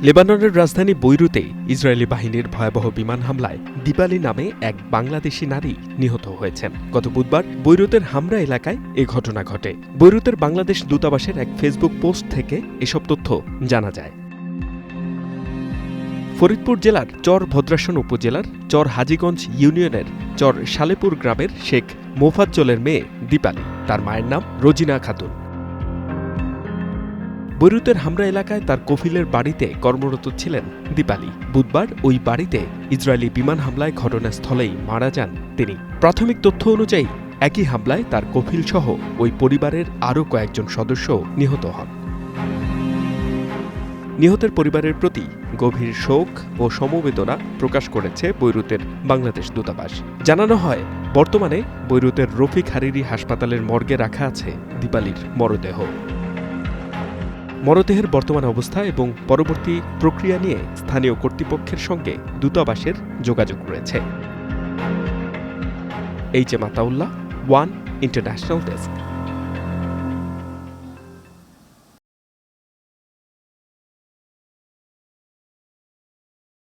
লেবাননের রাজধানী বৈরুতে ইসরায়েলি বাহিনীর ভয়াবহ বিমান হামলায় দীপালি নামে এক বাংলাদেশি নারী নিহত হয়েছেন। গত বুধবার বৈরুতের হামরা এলাকায় এ ঘটনা ঘটে। বৈরুতের বাংলাদেশ দূতাবাসের এক ফেসবুক পোস্ট থেকে এসব তথ্য জানা যায়। ফরিদপুর জেলার চর ভদ্রাসন উপজেলার চর হাজীগঞ্জ ইউনিয়নের চর সালেপুর গ্রামের শেখ মোফাজ্জলের মেয়ে দীপালি। তার মায়ের নাম রোজিনা খাতুন। বৈরুতের হামরা এলাকায় তার কফিলের বাড়িতে কর্মরত ছিলেন দীপালি। বুধবার ওই বাড়িতে ইসরায়েলি বিমান হামলায় ঘটনাস্থলেই মারা যান তিনি। প্রাথমিক তথ্য অনুযায়ী একই হামলায় তার কফিলসহ ওই পরিবারের আরও কয়েকজন সদস্য নিহত হন। নিহতের পরিবারের প্রতি গভীর শোক ও সমবেদনা প্রকাশ করেছে বৈরুতের বাংলাদেশ দূতাবাস। জানানো হয়, বর্তমানে বৈরুতের রফিক হারিরি হাসপাতালের মর্গে রাখা আছে দীপালির মরদেহ। মরদেহের বর্তমান অবস্থা এবং পরবর্তী প্রক্রিয়া নিয়ে স্থানীয় কর্তৃপক্ষের সঙ্গে দূতাবাসের যোগাযোগ রয়েছে। H M Ataullah, one international desk.